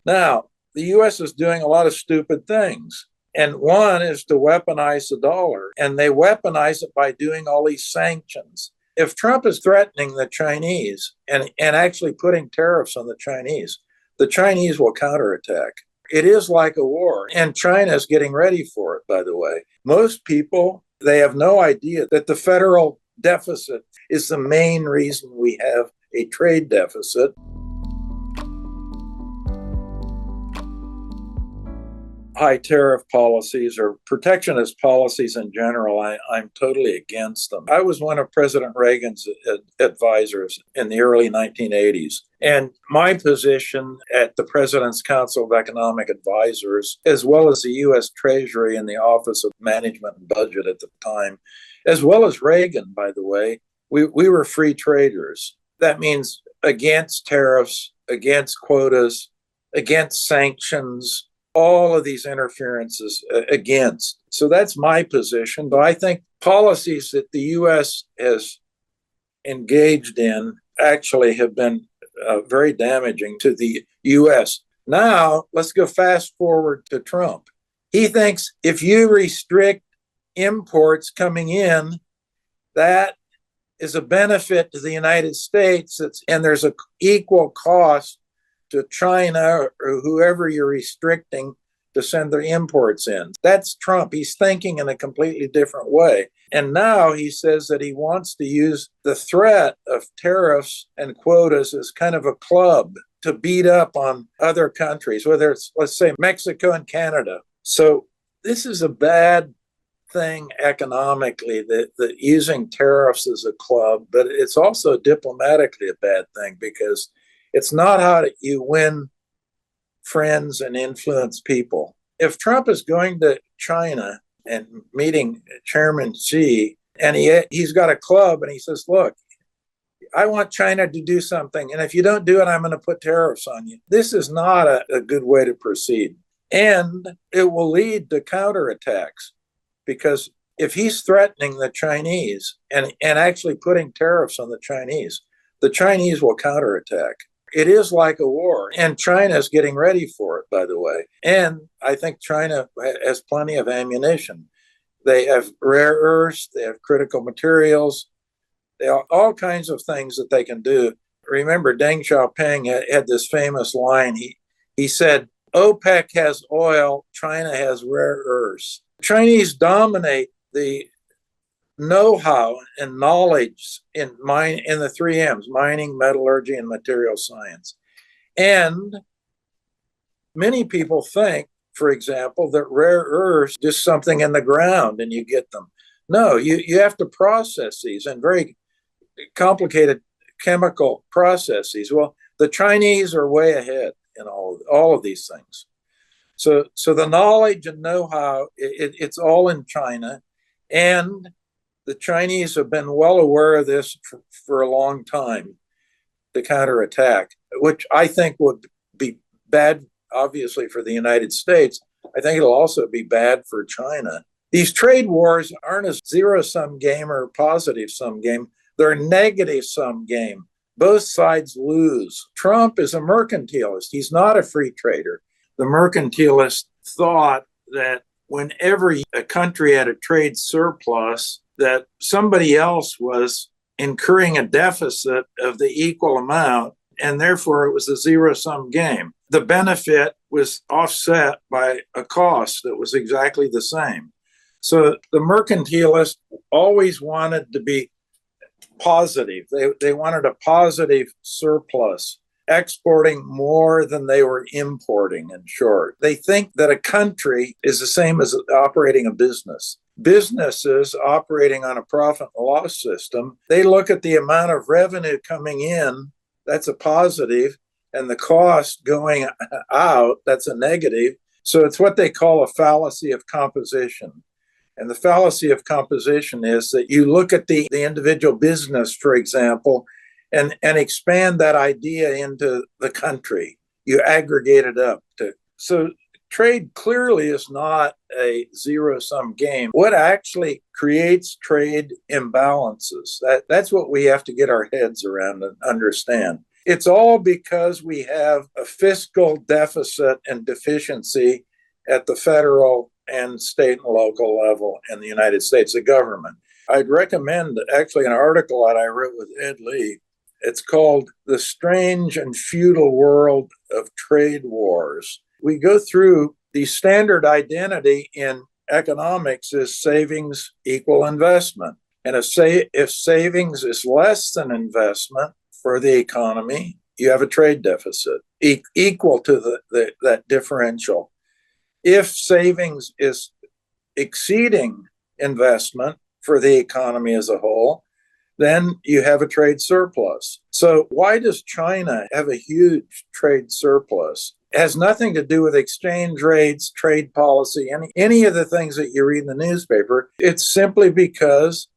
Now, the U.S. is doing a lot of stupid things. And one is to weaponize the dollar. And they weaponize it by doing all these sanctions. If Trump is threatening the Chinese and actually putting tariffs on the Chinese will counterattack. It is like a war. And China is getting ready for it, by the way. Most people, they have no idea that the federal deficit is the main reason we have a trade deficit. High tariff policies or protectionist policies in general, I'm totally against them. I was one of President Reagan's advisors in the early 1980s. And my position at the President's Council of Economic Advisors, as well as the U.S. Treasury and the Office of Management and Budget at the time, as well as Reagan, by the way, we were free traders. That means against tariffs, against quotas, against sanctions, all of these interferences against. So that's my position. But I think policies that the U.S. has engaged in actually have been very damaging to the U.S. Now, let's go fast forward to Trump. He thinks if you restrict imports coming in, that is a benefit to the United States, and there's an equal cost to China or whoever you're restricting to send their imports in. That's Trump. He's thinking in a completely different way. And now he says that he wants to use the threat of tariffs and quotas as kind of a club to beat up on other countries, whether it's, let's say, Mexico and Canada. So this is a bad thing economically, that using tariffs as a club, but it's also diplomatically a bad thing because it's not how you win friends and influence people. If Trump is going to China and meeting Chairman Xi, and he's got a club and he says, look, I want China to do something, and if you don't do it, I'm going to put tariffs on you. This is not a good way to proceed. And it will lead to counterattacks, because if he's threatening the Chinese and actually putting tariffs on the Chinese will counterattack. It is like a war, and China is getting ready for it, by the way. And I think China has plenty of ammunition. They have rare earths, they have critical materials, they have all kinds of things that they can do. Remember, Deng Xiaoping had this famous line. He said, OPEC has oil, China has rare earths. Chinese dominate the know-how and knowledge in the 3 M's, mining, metallurgy, and material science. And many people think, for example, that rare earths just something in the ground and you get them. No, you have to process these in very complicated chemical processes. Well, the Chinese are way ahead in all of these things. So the knowledge and know-how, it's all in China. And the Chinese have been well aware of this for a long time, the counterattack, which I think would be bad, obviously, for the United States. I think it'll also be bad for China. These trade wars aren't a zero-sum game or a positive-sum game. They're a negative-sum game. Both sides lose. Trump is a mercantilist. He's not a free trader. The mercantilist thought that whenever a country had a trade surplus, that somebody else was incurring a deficit of the equal amount, and therefore it was a zero-sum game. The benefit was offset by a cost that was exactly the same. So the mercantilist always wanted to be positive. They wanted a positive surplus, exporting more than they were importing, in short. They think that a country is the same as operating a business. Businesses operating on a profit and loss system, they look at the amount of revenue coming in, that's a positive, and the cost going out, that's a negative. So it's what they call a fallacy of composition. And the fallacy of composition is that you look at the individual business, for example, and expand that idea into the country. You aggregate it up. So trade clearly is not a zero-sum game. What actually creates trade imbalances? That's what we have to get our heads around and understand. It's all because we have a fiscal deficit and deficiency at the federal and state and local level in the United States, the government. I'd recommend actually an article that I wrote with Ed Lee. It's called The Strange and Feudal World of Trade Wars. We go through the standard identity in economics is savings equal investment. And if savings is less than investment for the economy, you have a trade deficit equal to that differential. If savings is exceeding investment for the economy as a whole, then you have a trade surplus. So why does China have a huge trade surplus? It has nothing to do with exchange rates, trade policy, any of the things that you read in the newspaper. It's simply because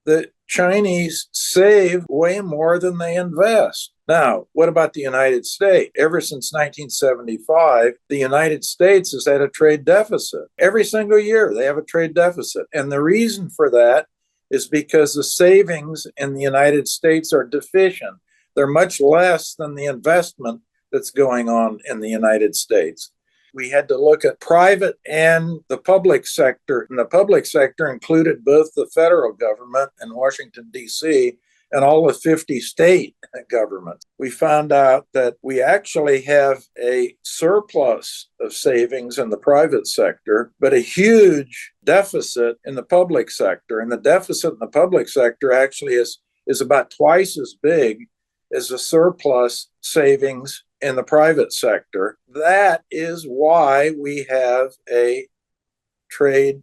the Chinese save way more than they invest. Now, what about the United States? Ever since 1975, the United States has had a trade deficit. Every single year, they have a trade deficit. And the reason for that is because the savings in the United States are deficient. They're much less than the investment that's going on in the United States. We had to look at private and the public sector, and the public sector included both the federal government in Washington, D.C., and all the 50 state governments. We found out that we actually have a surplus of savings in the private sector, but a huge deficit in the public sector. And the deficit in the public sector actually is about twice as big as the surplus savings in the private sector. That is why we have a trade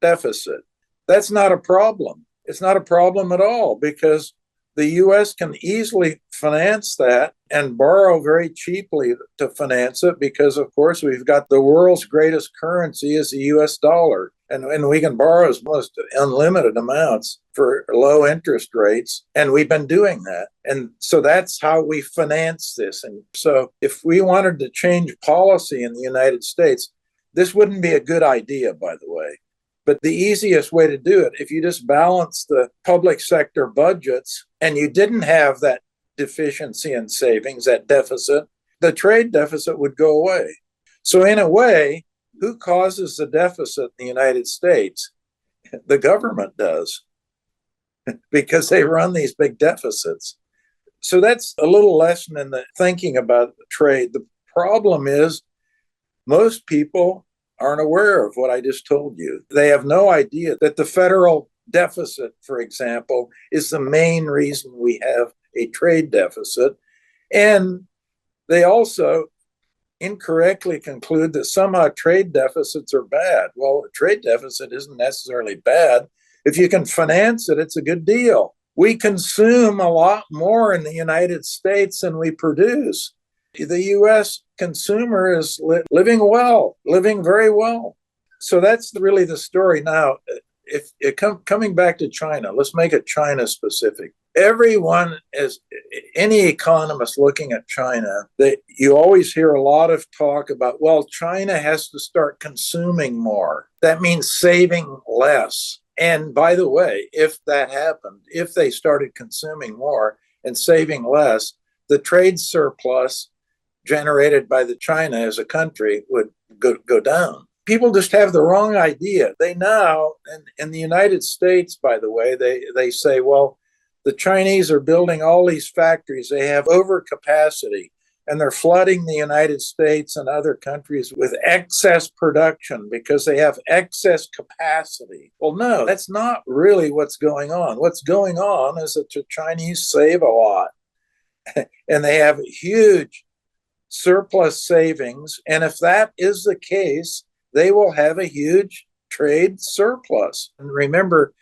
deficit. That's not a problem. It's not a problem at all because the U.S. can easily finance that and borrow very cheaply to finance it because, of course, we've got the world's greatest currency is the U.S. dollar. And we can borrow almost unlimited amounts for low interest rates. And we've been doing that. And so that's how we finance this. And so if we wanted to change policy in the United States, this wouldn't be a good idea, by the way. But the easiest way to do it, if you just balance the public sector budgets and you didn't have that deficiency in savings, that deficit, the trade deficit would go away. So in a way, who causes the deficit in the United States? The government does, because they run these big deficits. So that's a little lesson in the thinking about trade. The problem is most people aren't aware of what I just told you. They have no idea that the federal deficit, for example, is the main reason we have a trade deficit. And they also incorrectly conclude that somehow trade deficits are bad. Well, a trade deficit isn't necessarily bad. If you can finance it, it's a good deal. We consume a lot more in the United States than we produce. The U.S. consumer is living very well. So that's really the story. Now, if coming back to China, let's make it China specific. Everyone is, any economist looking at China, you always hear a lot of talk about, well, China has to start consuming more. That means saving less. And by the way, if that happened, if they started consuming more and saving less, the trade surplus generated by the China as a country would go down. People just have the wrong idea. They now, in the United States, by the way, they say, well, the Chinese are building all these factories. They have overcapacity, and they're flooding the United States and other countries with excess production because they have excess capacity. Well, no, that's not really what's going on. What's going on is that the Chinese save a lot, and they have huge surplus savings. And if that is the case, they will have a huge trade surplus. And remember,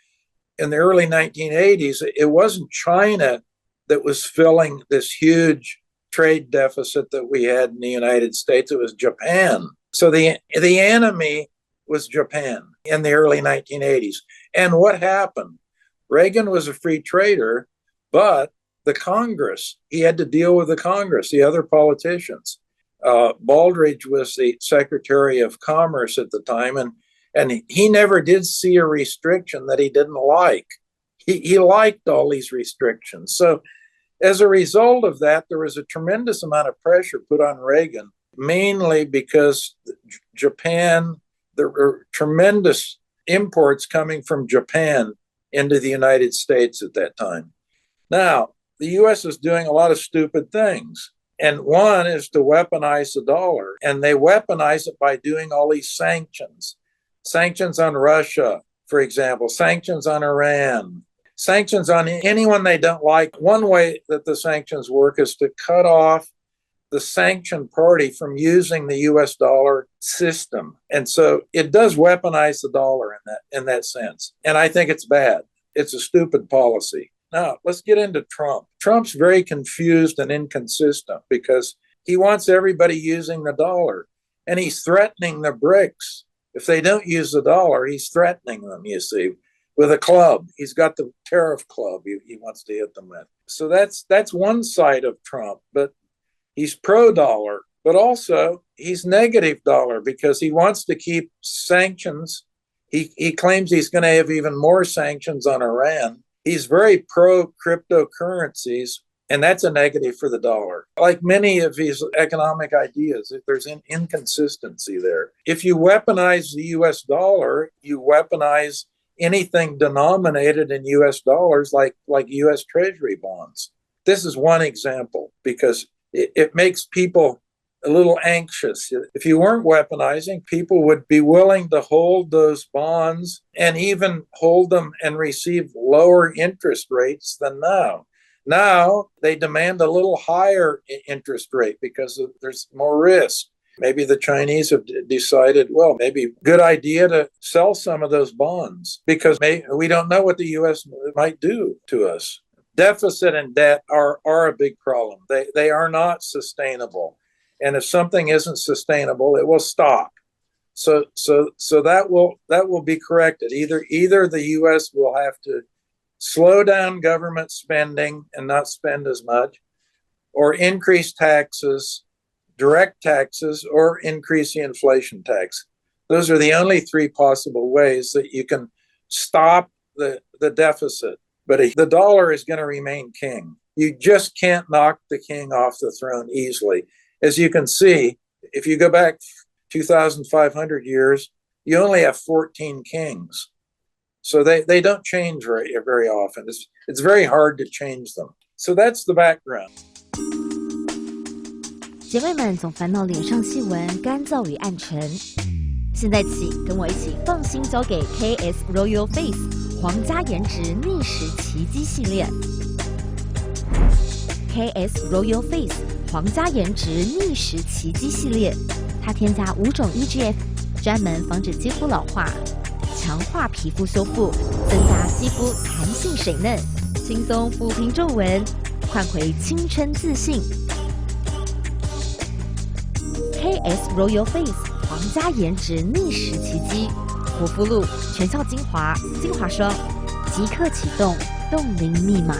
in the early 1980s, it wasn't China that was filling this huge trade deficit that we had in the United States. It was Japan. So the enemy was Japan in the early 1980s. And what happened? Reagan was a free trader, but the Congress, he had to deal with the Congress, the other politicians. Baldrige was the Secretary of Commerce at the time, and he never did see a restriction that he didn't like. He liked all these restrictions. So As a result of that, there was a tremendous amount of pressure put on Reagan, mainly because Japan, there were tremendous imports coming from Japan into the United States at that time. Now, the U.S. is doing a lot of stupid things. And one is to weaponize the dollar. And they weaponize it by doing all these sanctions. Sanctions on Russia, for example, sanctions on Iran, sanctions on anyone they don't like. One way that the sanctions work is to cut off the sanctioned party from using the US dollar system. And so it does weaponize the dollar in that sense. And I think it's bad. It's a stupid policy. Now, let's get into Trump. Trump's very confused and inconsistent because he wants everybody using the dollar. And he's threatening the BRICS. If they don't use the dollar, he's threatening them, you see, with a club. He's got the tariff club he wants to hit them with. So that's one side of Trump. But he's pro-dollar, but also he's negative dollar because he wants to keep sanctions. He claims he's going to have even more sanctions on Iran. He's very pro-cryptocurrencies, and that's a negative for the dollar. Like many of his economic ideas, there's an inconsistency there. If you weaponize the US dollar, you weaponize anything denominated in US dollars like US Treasury bonds. This is one example because it makes people a little anxious. If you weren't weaponizing, people would be willing to hold those bonds and even hold them and receive lower interest rates than now. Now they demand a little higher interest rate because there's more risk. Maybe the Chinese have decided, well, maybe a good idea to sell some of those bonds because we don't know what the U.S. might do to us. Deficit and debt are a big problem. They are not sustainable. And if something isn't sustainable, it will stop. So that will be corrected. Either the U.S. will have to slow down government spending and not spend as much, or increase taxes, direct taxes, or increase the inflation tax. Those are the only three possible ways that you can stop the deficit. But the dollar is going to remain king. You just can't knock the king off the throne easily. As you can see, if you go back 2,500 years, you only have 14 kings. So they don't change very often. It's very hard to change them. So that's the background. 姐妹们总烦恼脸上细纹干燥与暗沉，现在起跟我一起放心交给 KS Royal Face 皇家颜值逆时奇迹系列。KS Royal Face 皇家颜值逆时奇迹系列，它添加5种 EGF， 专门防止肌肤老化，强化皮肤修复，增加肌肤弹性水嫩，轻松抚平皱纹，换回青春自信。KS Royal Face 皇家颜值逆时奇迹，护肤露、全效精华、精华霜，即刻启动冻龄密码。